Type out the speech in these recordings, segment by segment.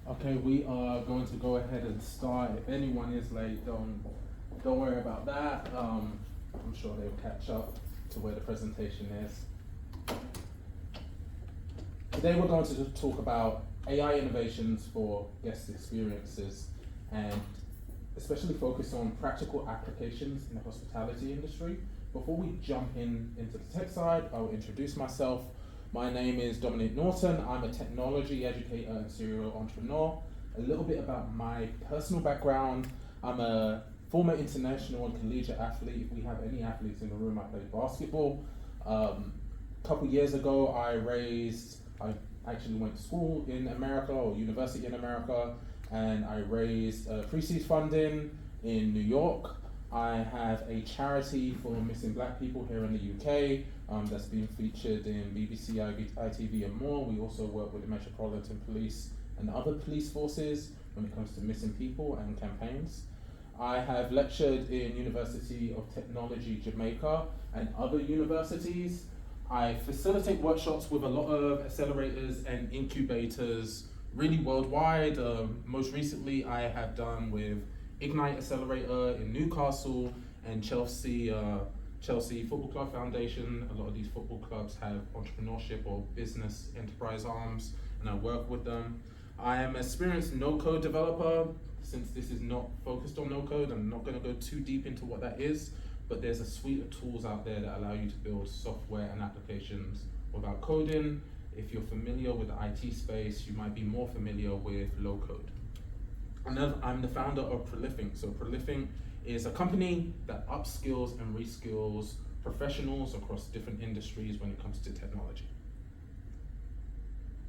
Okay, we are going to go ahead and start. If anyone is late, don't worry about that. I'm sure they'll catch up to where the presentation is. Today we're going to talk about AI innovations for guest experiences and especially focus on practical applications in the hospitality industry. Before we jump into the tech side, I'll introduce myself. My name is Dominic Norton. I'm a technology educator and serial entrepreneur. A little bit about my personal background. I'm a former international and collegiate athlete. If we have any athletes in the room, I played basketball. A couple years ago, I actually went to school in America or university in America, and I raised pre-seed funding in New York. I have a charity for missing black people here in the UK that's been featured in BBC, ITV and more. We also work with the Metropolitan Police and other police forces when it comes to missing people and campaigns. I have lectured in University of Technology Jamaica and other universities. I facilitate workshops with a lot of accelerators and incubators really worldwide. Most recently I have done with Ignite Accelerator in Newcastle and Chelsea Football Club Foundation. A lot of these football clubs have entrepreneurship or business enterprise arms, and I work with them. I am an experienced no-code developer. Since this is not focused on no-code, I'm not going to go too deep into what that is, but there's a suite of tools out there that allow you to build software and applications without coding. If you're familiar with the IT space, you might be more familiar with low-code. And then I'm the founder of Prolific. So Prolific is a company that upskills and reskills professionals across different industries when it comes to technology.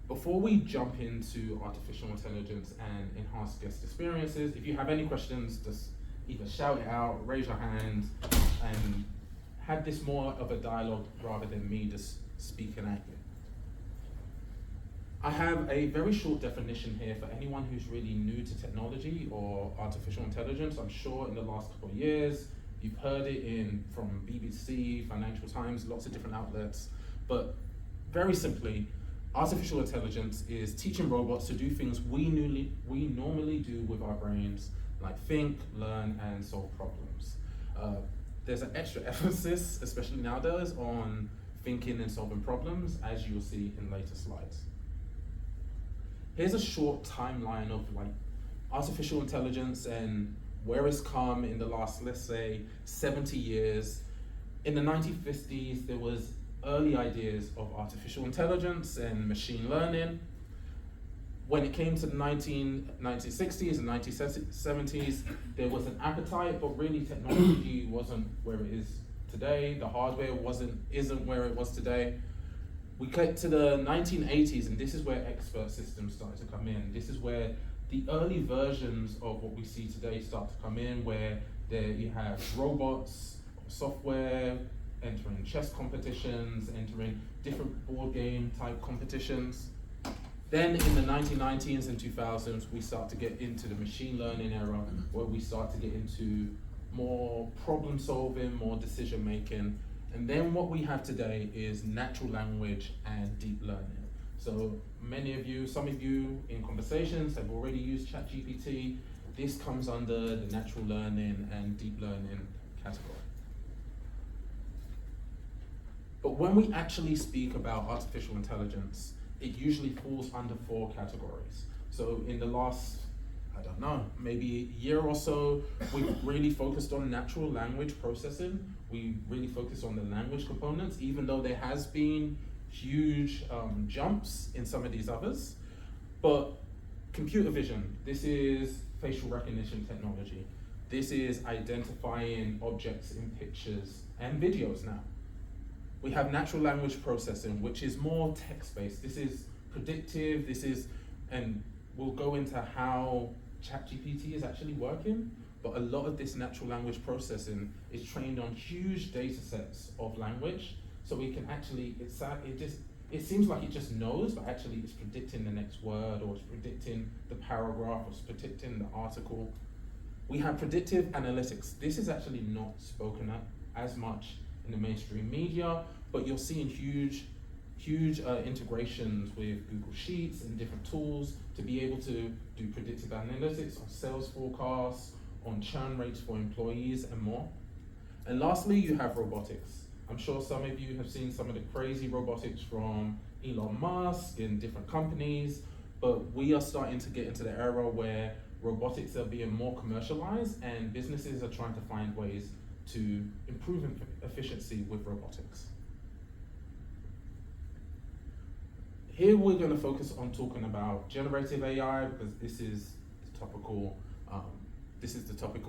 Before we jump into artificial intelligence and enhanced guest experiences, if you have any questions, just either shout it out, raise your hand, and have this more of a dialogue rather than me just speaking at you. I have a very short definition here for anyone who's really new to technology or artificial intelligence. I'm sure in the last couple of years, you've heard it from BBC, Financial Times, lots of different outlets. But very simply, artificial intelligence is teaching robots to do things we normally do with our brains, like think, learn, and solve problems. There's an extra emphasis, especially nowadays, on thinking and solving problems, as you'll see in later slides. Here's a short timeline of artificial intelligence and where it's come in the last, let's say, 70 years. In the 1950s, there was early ideas of artificial intelligence and machine learning. When it came to the 1960s and 1970s, there was an appetite, but really technology wasn't where it is today. The hardware isn't where it was today. We get to the 1980s, and this is where expert systems started to come in. This is where the early versions of what we see today start to come in, where you have robots, software, entering chess competitions, entering different board game type competitions. Then in the 1990s and 2000s, we start to get into the machine learning era, where we start to get into more problem solving, more decision making. And then what we have today is natural language and deep learning. So some of you in conversations have already used ChatGPT. This comes under the natural learning and deep learning category. But when we actually speak about artificial intelligence, it usually falls under 4 categories. So in the last, maybe a year or so, we've really focused on natural language processing. We really focus on the language components, even though there has been huge jumps in some of these others. But computer vision, this is facial recognition technology. This is identifying objects in pictures and videos now. We have natural language processing, which is more text-based. This is predictive, and we'll go into how ChatGPT is actually working, but a lot of this natural language processing is trained on huge data sets of language, so we can actually, it seems like it just knows, but actually it's predicting the next word, or it's predicting the paragraph, or it's predicting the article. We have predictive analytics. This is actually not spoken at as much in the mainstream media, but you're seeing huge huge integrations with Google Sheets and different tools to be able to do predictive analytics on sales forecasts, on churn rates for employees and more. And lastly, you have robotics. I'm sure some of you have seen some of the crazy robotics from Elon Musk in different companies, but we are starting to get into the era where robotics are being more commercialized and businesses are trying to find ways to improve efficiency with robotics. Here we're going to focus on talking about generative AI because this is the topical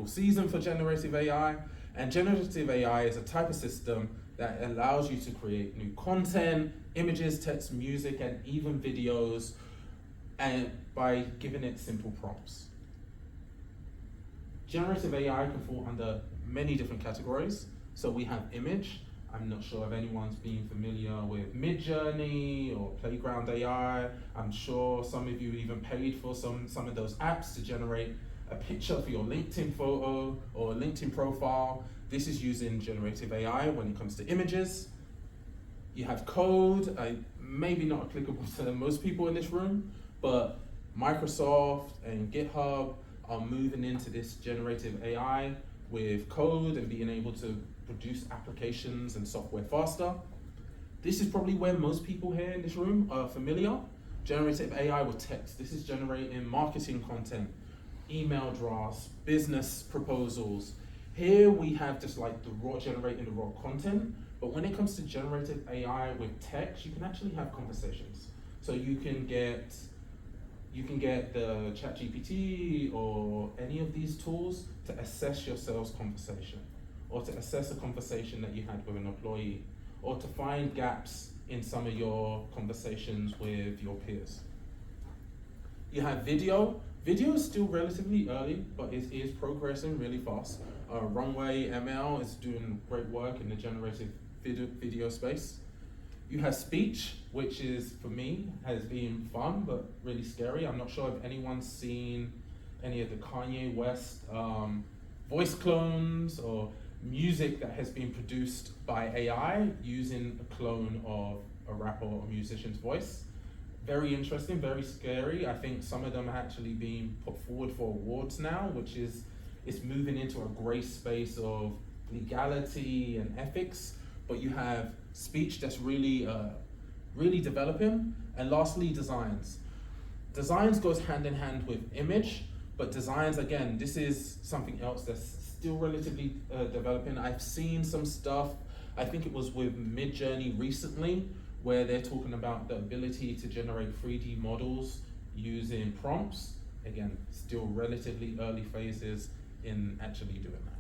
season for generative AI. And generative AI is a type of system that allows you to create new content, images, text, music, and even videos, and by giving it simple prompts. Generative AI can fall under many different categories. So we have image. I'm not sure if anyone's been familiar with Midjourney or Playground AI. I'm sure some of you even paid for some of those apps to generate a picture for your LinkedIn photo or LinkedIn profile. This is using generative AI when it comes to images. You have code, maybe not applicable to most people in this room, but Microsoft and GitHub are moving into this generative AI with code and being able to produce applications and software faster. This is probably where most people here in this room are familiar. Generative AI with text. This is generating marketing content, email drafts, business proposals. Here we have just like generating the raw content, but when it comes to generative AI with text, you can actually have conversations. So you can get the ChatGPT or any of these tools to assess your sales conversation, or to assess a conversation that you had with an employee, or to find gaps in some of your conversations with your peers. You have video. Video is still relatively early, but it is progressing really fast. Runway ML is doing great work in the generative video space. You have speech, which is, for me, has been fun, but really scary. I'm not sure if anyone's seen any of the Kanye West voice clones or music that has been produced by AI using a clone of a rapper or musician's voice. Very interesting, very scary. I think some of them are actually being put forward for awards now, which is, it's moving into a gray space of legality and ethics, but you have speech that's really developing. And lastly, designs. Designs goes hand in hand with image, but designs, again, this is something else that's still relatively developing. I've seen some stuff, I think it was with Midjourney recently, where they're talking about the ability to generate 3D models using prompts. Again, still relatively early phases in actually doing that.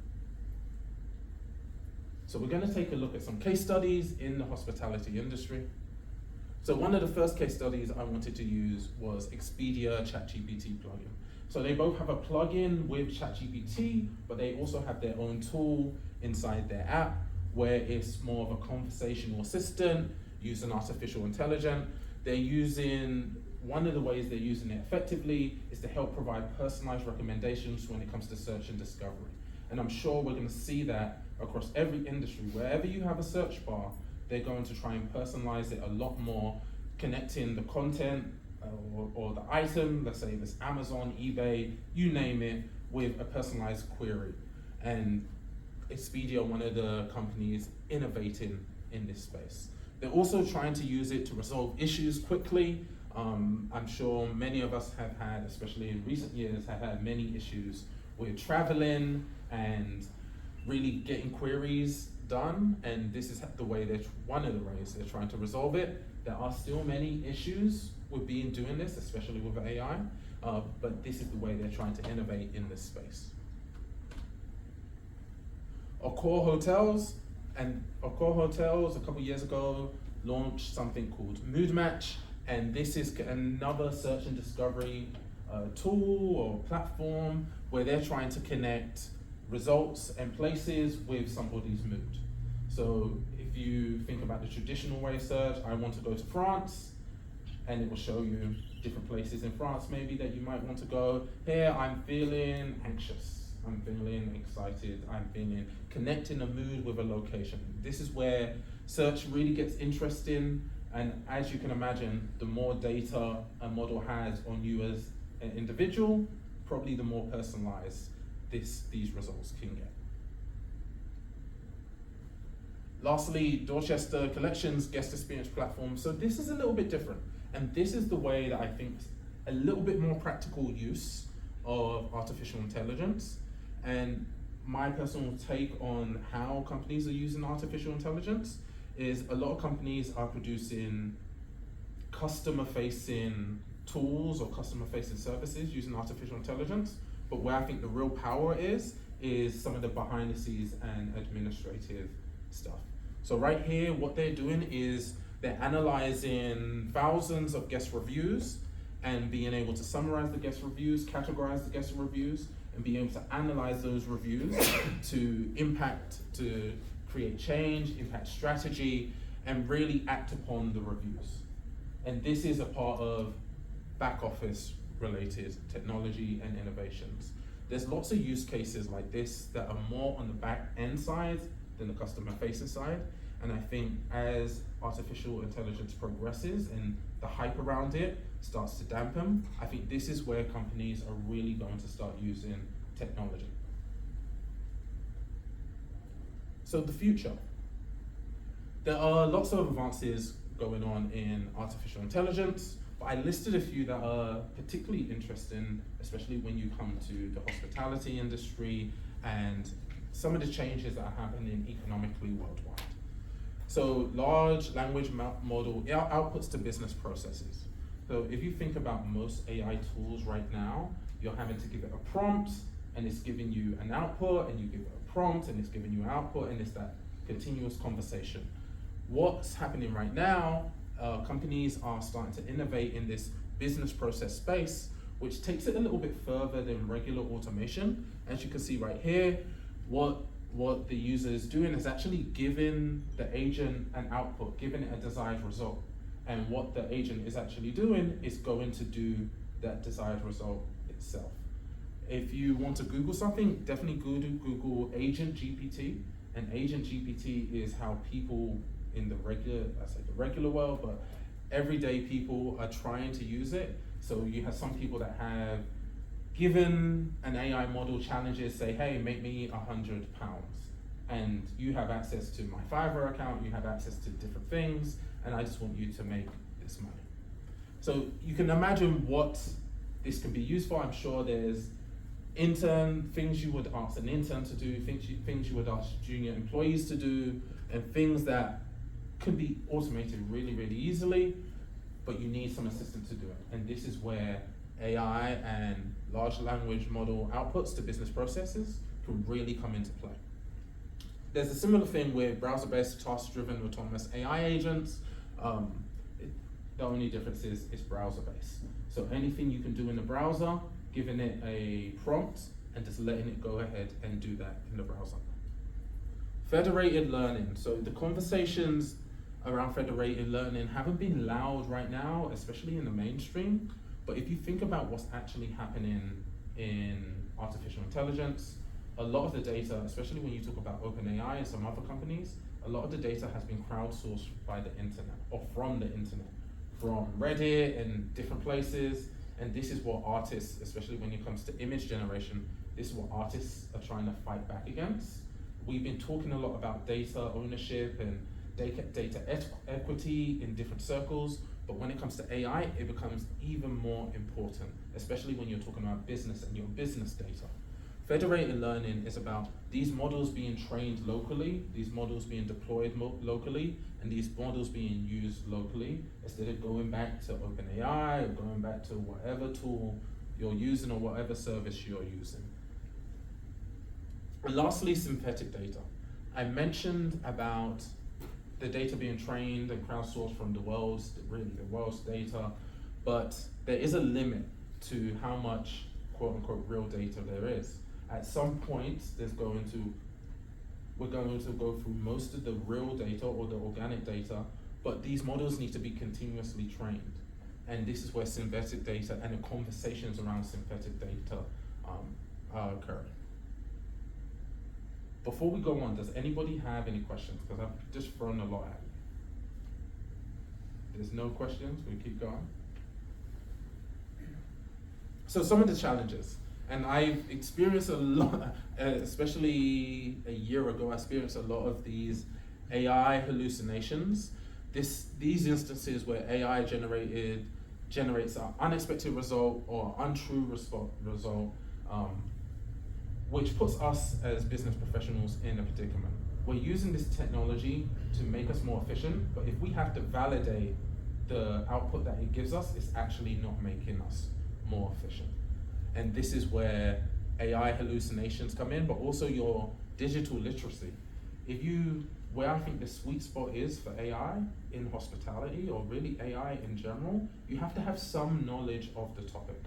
So we're going to take a look at some case studies in the hospitality industry. So one of the first case studies I wanted to use was Expedia ChatGPT plugin. So they both have a plugin with ChatGPT, but they also have their own tool inside their app where it's more of a conversational assistant using artificial intelligence. They're using, one of the ways they're using it effectively is to help provide personalized recommendations when it comes to search and discovery. And I'm sure we're going to see that across every industry. Wherever you have a search bar, they're going to try and personalize it a lot more, connecting the content or the item, let's say if it's Amazon, eBay, you name it, with a personalized query. And Expedia, one of the companies innovating in this space. They're also trying to use it to resolve issues quickly. I'm sure many of us have had, especially in recent years, have had many issues with traveling and really getting queries done. And this is the way one of the ways they're trying to resolve it. There are still many issues with doing this, especially with AI, but this is the way they're trying to innovate in this space. Accor Hotels a couple years ago launched something called Mood Match, and this is another search and discovery tool or platform where they're trying to connect results and places with somebody's mood. So if you think about the traditional way of search, I want to go to France, and it will show you different places in France maybe that you might want to go. Here, I'm feeling anxious, I'm feeling excited, I'm feeling connecting a mood with a location. This is where search really gets interesting, And as you can imagine, the more data a model has on you as an individual, probably the more personalized these results can get. Lastly, Dorchester Collections Guest Experience Platform. So this is a little bit different. And this is the way that I think a little bit more practical use of artificial intelligence. And my personal take on how companies are using artificial intelligence is a lot of companies are producing customer-facing tools or customer-facing services using artificial intelligence. But where I think the real power is some of the behind the scenes and administrative stuff. So right here, what they're doing is they're analyzing thousands of guest reviews and being able to summarize the guest reviews, categorize the guest reviews, and being able to analyze those reviews to create change, impact strategy, and really act upon the reviews. And this is a part of back office related technology and innovations. There's lots of use cases like this that are more on the back end side than the customer facing side. And I think as artificial intelligence progresses and the hype around it starts to dampen, I think this is where companies are really going to start using technology. So the future. There are lots of advances going on in artificial intelligence, but I listed a few that are particularly interesting, especially when you come to the hospitality industry and some of the changes that are happening economically worldwide. So large language model outputs to business processes. So if you think about most AI tools right now, you're having to give it a prompt and it's giving you an output, and you give it a prompt and it's giving you output, and it's that continuous conversation. What's happening right now, companies are starting to innovate in this business process space, which takes it a little bit further than regular automation. As you can see right here, what the user is doing is actually giving the agent an output, giving it a desired result. And what the agent is actually doing is going to do that desired result itself. If you want to Google something, definitely Google Agent GPT. And Agent GPT is how people in the regular world, but everyday people are trying to use it. So you have some people that have given an AI model challenges, say, hey, make me £100. And you have access to my Fiverr account, you have access to different things, and I just want you to make this money. So you can imagine what this can be used for. I'm sure there's things you would ask an intern to do, things you would ask junior employees to do, and things that could be automated really, really easily, but you need some assistance to do it. And this is where AI and large language model outputs to business processes can really come into play. There's a similar thing with browser-based task-driven autonomous AI agents. The only difference is it's browser-based. So anything you can do in the browser, giving it a prompt and just letting it go ahead and do that in the browser. Federated learning. So the conversations around federated learning haven't been loud right now, especially in the mainstream. But if you think about what's actually happening in artificial intelligence, a lot of the data, especially when you talk about OpenAI and some other companies, a lot of the data has been crowdsourced by the internet or from the internet, from Reddit and different places. And this is what artists, especially when it comes to image generation, this is what artists are trying to fight back against. We've been talking a lot about data ownership and data equity in different circles, but when it comes to AI, it becomes even more important, especially when you're talking about business and your business data. Federated learning is about these models being trained locally, these models being deployed locally, and these models being used locally, instead of going back to OpenAI or going back to whatever tool you're using or whatever service you're using. And lastly, synthetic data. I mentioned about the data being trained and crowdsourced from the world's data, but there is a limit to how much quote unquote real data there is. At some point, we're going to go through most of the real data or the organic data, but these models need to be continuously trained. And this is where synthetic data and the conversations around synthetic data are occurring. Before we go on, does anybody have any questions? Because I've just thrown a lot at there's no questions, we keep going. So some of the challenges, and I've experienced a lot, especially a year ago, I experienced a lot of these AI hallucinations. These instances where AI generates an unexpected result or untrue result, which puts us as business professionals in a predicament. We're using this technology to make us more efficient, but if we have to validate the output that it gives us, it's actually not making us more efficient. And this is where AI hallucinations come in, but also your digital literacy. Where I think the sweet spot is for AI in hospitality, or really AI in general, you have to have some knowledge of the topic.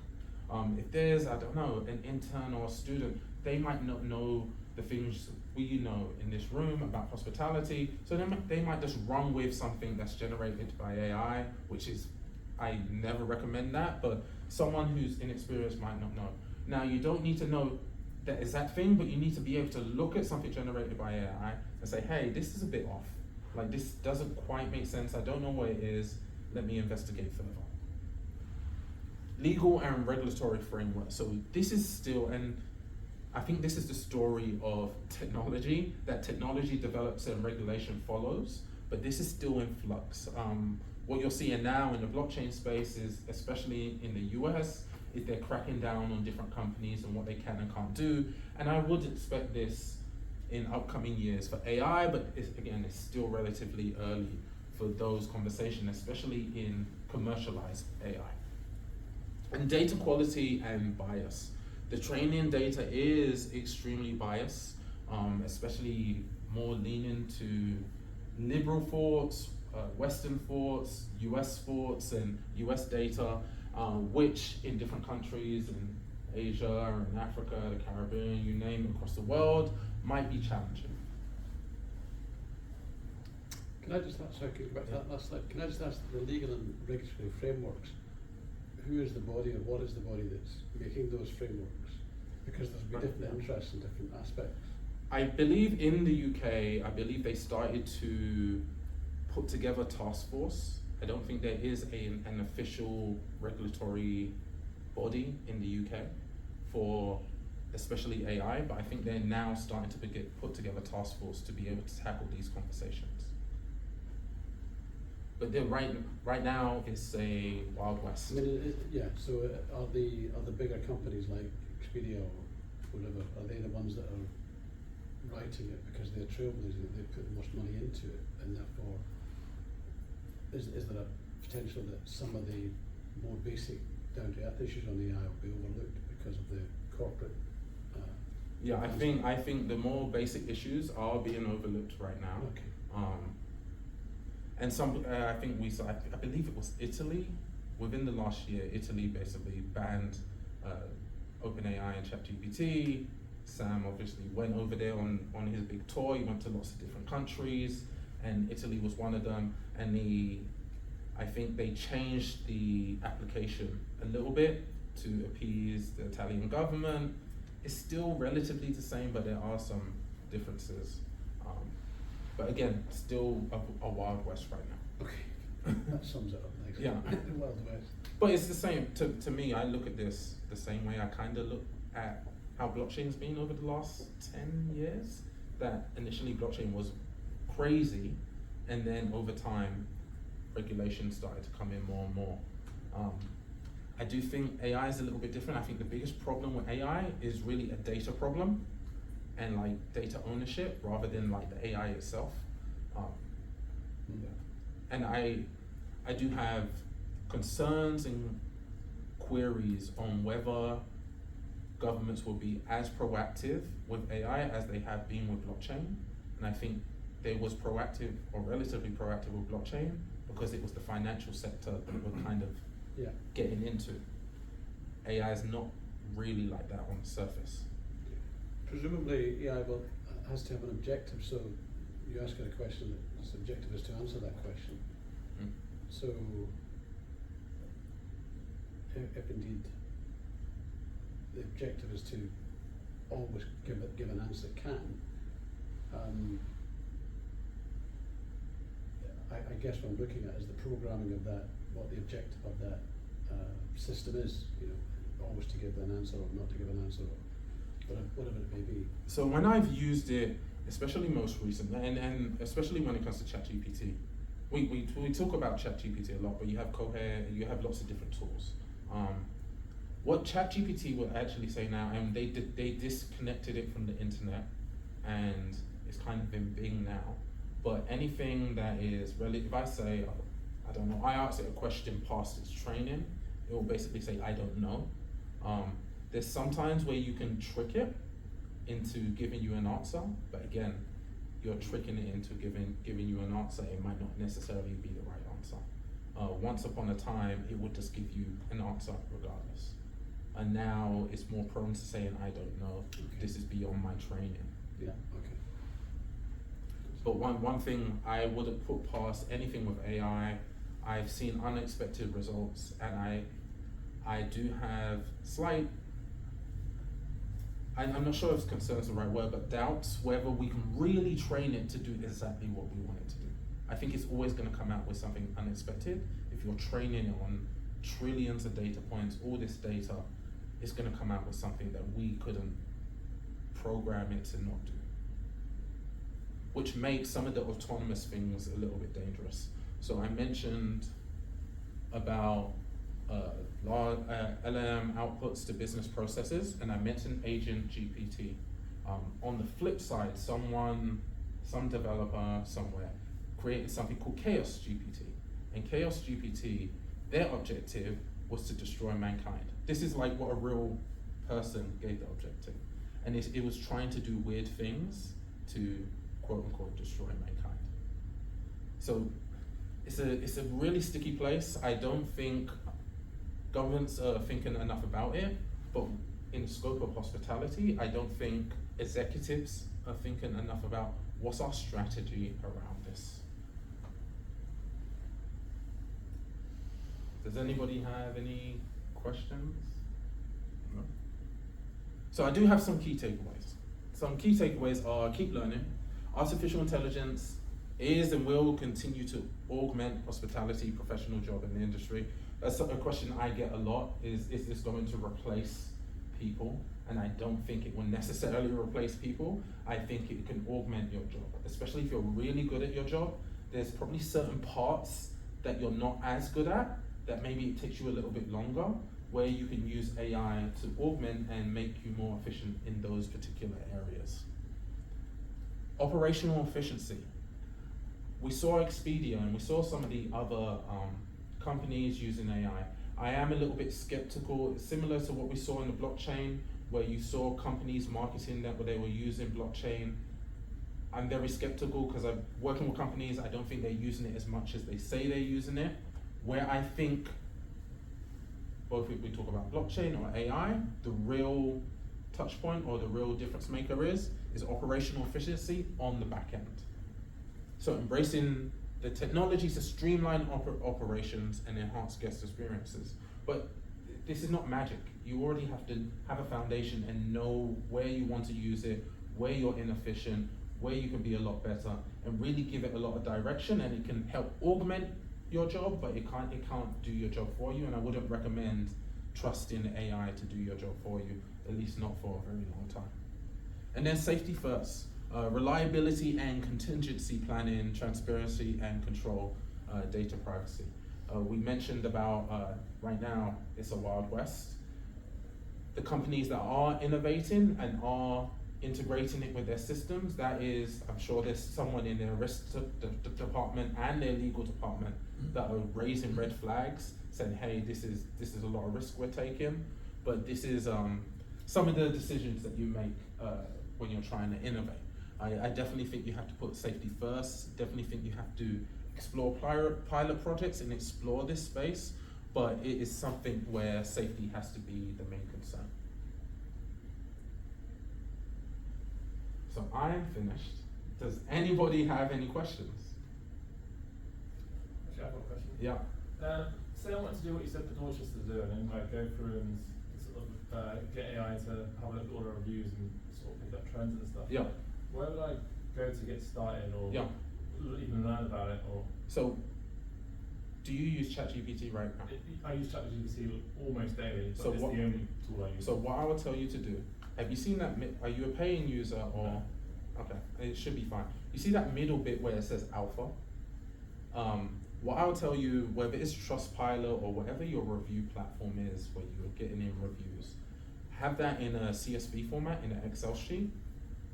If there's, I don't know, an intern or a student, they might not know the things we know in this room about hospitality, so they might just run with something that's generated by AI, which is, I never recommend that, but someone who's inexperienced might not know. Now, you don't need to know that exact thing, but you need to be able to look at something generated by AI and say, hey, this is a bit off. Like, this doesn't quite make sense. I don't know what it is. Let me investigate further. Legal and regulatory framework. So this is still, and I think this is the story of technology, that technology develops and regulation follows, but this is still in flux. What you're seeing now in the blockchain space is, especially in the US, is they're cracking down on different companies and what they can and can't do. And I would expect this in upcoming years for AI, but it's still relatively early for those conversations, especially in commercialized AI. And data quality and bias. The training data is extremely biased, especially more leaning to liberal thoughts, Western thoughts, US thoughts, and US data, which in different countries in Asia or in Africa, the Caribbean, you name it, across the world, might be challenging. Can I just ask, sorry, can I go back to that last slide? Can I just ask the legal and regulatory frameworks, who is the body or what is the body that's making those frameworks? Because there's been different interests in different aspects. I believe in the UK, I believe they started to put together a task force. I don't think there is an official regulatory body in the UK for especially AI, but I think they're now starting to put together a task force to be able to tackle these conversations. But they're right now it's a Wild West. I mean, so are the bigger companies like Expedia or whatever, are they the ones that are writing it because they're trailblazing it, they put the most money into it, and therefore is there a potential that some of the more basic down to earth issues on the AI will be overlooked because of the corporate? Yeah, I think the more basic issues are being overlooked right now. Okay. And some, I think we saw, I believe it was Italy, within the last year, Italy basically banned OpenAI and ChatGPT. Sam obviously went over there on his big tour. He went to lots of different countries, and Italy was one of them. And I think they changed the application a little bit to appease the Italian government. It's still relatively the same, but there are some differences. But again, still a Wild West right now. Okay, that sums it up nicely. Yeah. Wild West. But it's the same, to me, I look at this the same way I kind of look at how blockchain's been over the last 10 years. That initially blockchain was crazy, and then over time, regulation started to come in more and more. I do think AI is a little bit different. I think the biggest problem with AI is really a data problem and like data ownership rather than like the AI itself. And I do have concerns and queries on whether governments will be as proactive with AI as they have been with blockchain. And I think they was proactive or relatively proactive with blockchain because it was the financial sector that were kind of getting into. AI is not really like that on the surface. Presumably AI has to have an objective, so you ask it a question, its objective is to answer that question. So if indeed the objective is to always give an answer that can, I I guess what I'm looking at is the programming of that, what the objective of that system is, you know, always to give an answer or not to give an answer, or whatever it may be. So when I've used it, especially most recently, and especially when it comes to ChatGPT, we talk about ChatGPT a lot, but you have Cohere, you have lots of different tools. What ChatGPT will actually say now, and they disconnected it from the internet, and it's kind of in Bing now. But anything that is really, if I say, I don't know, I ask it a question past its training, it will basically say, I don't know. There's sometimes where you can trick it into giving you an answer, but again, you're tricking it into giving you an answer. It might not necessarily be the right answer. Once upon a time, it would just give you an answer regardless. And now it's more prone to saying, I don't know, this is beyond my training. Yeah, okay. But one thing I wouldn't put past anything with AI, I've seen unexpected results, and I do have slight, I'm not sure if concern is the right word, but doubts whether we can really train it to do exactly what we want it to do. I think it's always going to come out with something unexpected. If you're training it on trillions of data points, all this data, it's going to come out with something that we couldn't program it to not do, which makes some of the autonomous things a little bit dangerous. So I mentioned about LLM outputs to business processes, and I mentioned agent GPT. On the flip side, some developer somewhere created something called Chaos GPT. And Chaos GPT, their objective was to destroy mankind. This is like what a real person gave the objective. And it was trying to do weird things to quote unquote destroy mankind. So it's a really sticky place. I don't think governments are thinking enough about it, but in the scope of hospitality, I don't think executives are thinking enough about what's our strategy around this. Does anybody have any questions? No? So I do have some key takeaways. Some key takeaways are keep learning. Artificial intelligence is and will continue to augment hospitality professional job in the industry. That's a question I get a lot, is this going to replace people? And I don't think it will necessarily replace people. I think it can augment your job, especially if you're really good at your job. There's probably certain parts that you're not as good at, that maybe it takes you a little bit longer, where you can use AI to augment and make you more efficient in those particular areas. Operational efficiency. We saw Expedia and we saw some of the other companies using AI. I am a little bit skeptical, similar to what we saw in the blockchain, where you saw companies marketing that they were using blockchain. I'm very skeptical because I'm working with companies, I don't think they're using it as much as they say they're using it. Where I think, both if we talk about blockchain or AI, the real touch point or the real difference maker is operational efficiency on the back end. So embracing the technology to streamline operations and enhance guest experiences. But this is not magic. You already have to have a foundation and know where you want to use it, where you're inefficient, where you can be a lot better, and really give it a lot of direction, and it can help augment your job, but it can't do your job for you, and I wouldn't recommend trusting AI to do your job for you, at least not for a very long time. And then safety first. Reliability and contingency planning, transparency and control, data privacy. We mentioned about, right now, it's a Wild West. The companies that are innovating and are integrating it with their systems, that is, I'm sure there's someone in their risk department and their legal department that are raising red flags, saying, hey, this is a lot of risk we're taking, but this is some of the decisions that you make when you're trying to innovate. I definitely think you have to put safety first, definitely think you have to explore pilot projects and explore this space, but it is something where safety has to be the main concern. So I am finished. Does anybody have any questions? Actually, I've got a question. Yeah. Say I want to do what you said the Dorchester to do, and then like go through and sort of get AI to have a look at all the reviews and sort of pick up trends and stuff. Yeah. Where would I go to get started, or Yeah. even learn about it, or So, do you use ChatGPT right now? I use ChatGPT almost daily, but So it's what- the only tool I use. So what I would tell you to do, have you seen that, are you a paying user or, No. okay, it should be fine. You see that middle bit where it says alpha? What I would tell you, whether it's Trustpilot or whatever your review platform is where you're getting in reviews, have that in a CSV format, in an Excel sheet,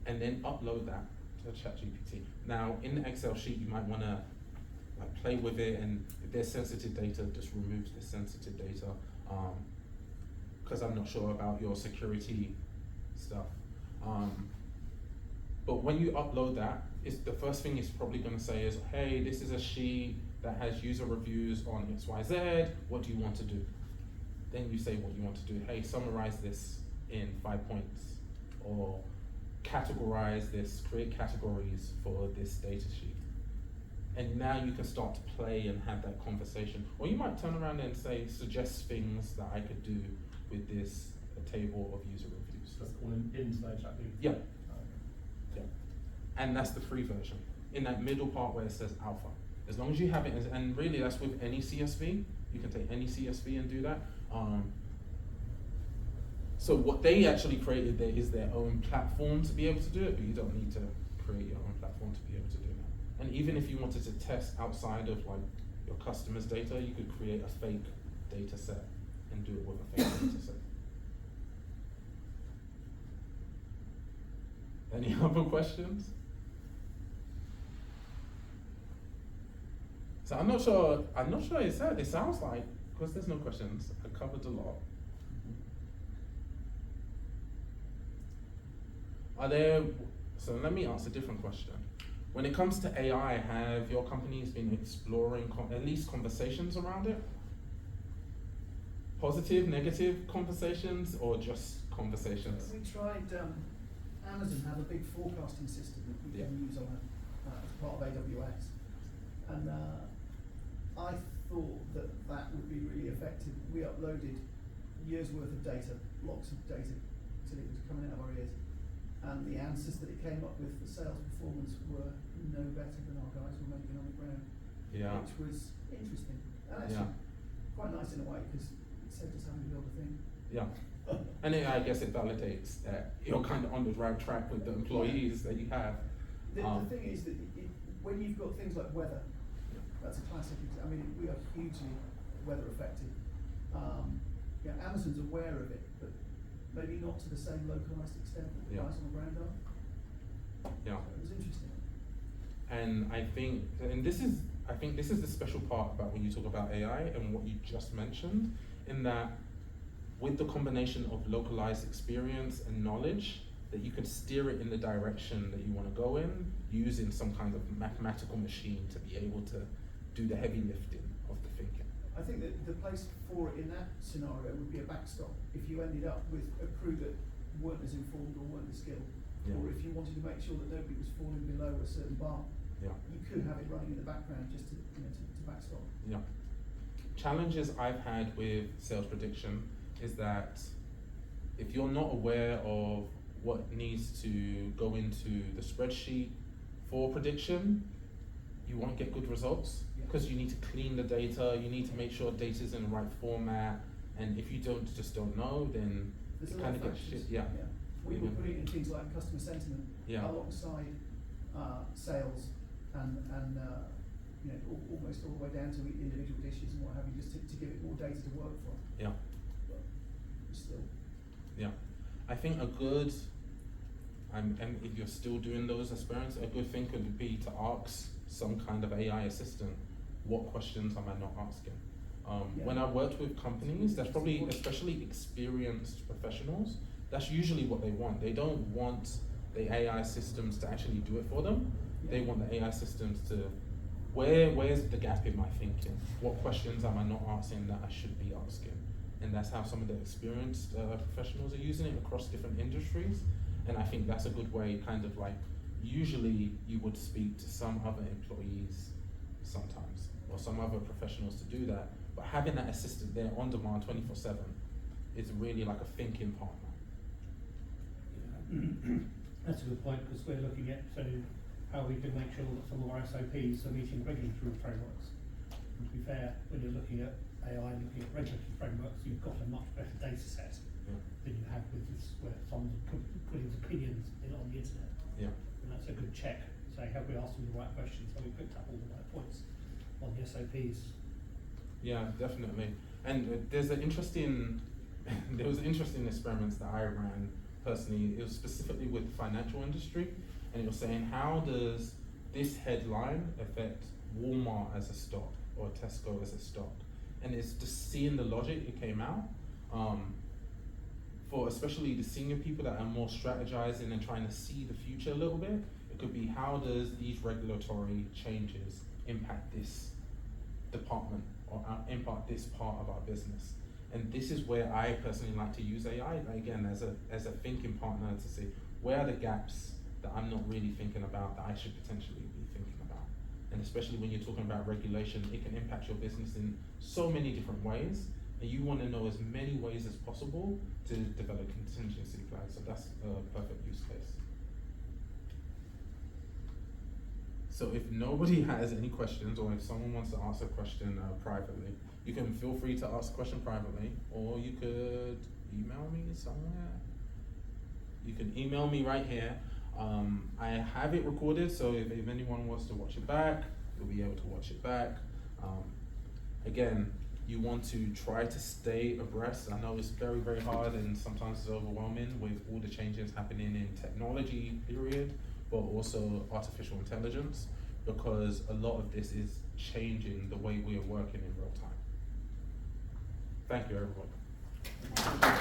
and then upload that to ChatGPT. Now, in the Excel sheet, you might wanna like play with it, and if there's sensitive data, just remove the sensitive data. Because I'm not sure about your security stuff. But when you upload that, the first thing it's probably going to say is, hey, this is a sheet that has user reviews on XYZ, what do you want to do? Then you say what you want to do. Hey, summarize this in 5 points, or categorize this, create categories for this data sheet. And now you can start to play and have that conversation. Or you might turn around and say, suggest things that I could do with this table of user reviews. That's all inside ChatGPT. Yeah. Yeah. And that's the free version. In that middle part where it says alpha. As long as you have it, and really that's with any CSV, you can take any CSV and do that. So what they actually created there is their own platform to be able to do it, but you don't need to create your own platform to be able to do that. And even if you wanted to test outside of like your customers' data, you could create a fake data set and do it with a fake data set. Any other questions? So I'm not sure it sounds like, because there's no questions, I covered a lot. So let me ask a different question. When it comes to AI, have your companies been exploring at least conversations around it? Positive, negative conversations, or just conversations? We tried, Amazon have a big forecasting system that we can use on as part of AWS. And I thought that would be really effective. We uploaded years worth of data, blocks of data, till it was coming out of our ears. And the answers that it came up with for sales performance were no better than our guys were making on the ground. Yeah. Which was interesting. And actually quite nice in a way, because it saved us having to build a thing. Yeah. And I guess it validates that you're kind of on the right track with the employees that you have. The thing is that when you've got things like weather, that's a classic example. I mean, we are hugely weather affected. Amazon's aware of it, but maybe not to the same localized extent that the guys on the ground are. Yeah. So it was interesting. And I think this is the special part about when you talk about AI and what you just mentioned, in that with the combination of localized experience and knowledge, that you can steer it in the direction that you want to go in, using some kind of mathematical machine to be able to do the heavy lifting of the thinking. I think that the place for it in that scenario would be a backstop. If you ended up with a crew that weren't as informed or weren't as skilled, or if you wanted to make sure that nobody was falling below a certain bar, you could have it running in the background just to backstop. Yeah. Challenges I've had with sales prediction is that if you're not aware of what needs to go into the spreadsheet for prediction, you won't get good results, because you need to clean the data, you need to make sure data's in the right format, and if you just don't know, then There's you a lot kind of of get factors. shit. We were putting in things like customer sentiment alongside sales and almost all the way down to individual dishes and what have you, just to give it more data to work from. Yeah. But still. Yeah. I think a good, and if you're still doing those experiments, a good thing could be to ask some kind of AI assistant, what questions am I not asking? When I worked with companies, that's probably, especially experienced professionals, that's usually what they want. They don't want the AI systems to actually do it for them. They want the AI systems to, where's the gap in my thinking? What questions am I not asking that I should be asking? And that's how some of the experienced professionals are using it across different industries. And I think that's a good way, kind of like, usually you would speak to some other employees sometimes, or some other professionals to do that. But having that assistant there on demand 24/7 is really like a thinking partner. Yeah. That's a good point, because we're looking at how we can make sure that some of our SOPs are meeting regulatory frameworks. And to be fair, when you're looking at AI and looking at regulatory frameworks, you've got a much better data set than you have with this, where someone's putting his opinions on the internet. Yeah. And that's a good check. Say, have we asked them the right questions? Have we picked up all the right points on the SOPs? Yeah, definitely. And there's an interesting, there was interesting experiments that I ran personally. It was specifically with the financial industry, and it was saying, how does this headline affect Walmart as a stock or Tesco as a stock? And it's just seeing the logic it came out. For especially the senior people that are more strategizing and trying to see the future a little bit, it could be, how does these regulatory changes impact this department or impact this part of our business? And this is where I personally like to use AI, again, as a thinking partner, to see where are the gaps that I'm not really thinking about that I should potentially be thinking about. And especially when you're talking about regulation, it can impact your business in so many different ways, and you want to know as many ways as possible to develop contingency plans. So that's a perfect use case. So if nobody has any questions, or if someone wants to ask a question privately, you can feel free to ask a question privately, or you could email me somewhere. You can email me right here. I have it recorded, so if anyone wants to watch it back, you'll be able to watch it back. Again, you want to try to stay abreast. I know it's very, very hard, and sometimes it's overwhelming with all the changes happening in technology, period, but also artificial intelligence, because a lot of this is changing the way we are working in real time. Thank you, everyone.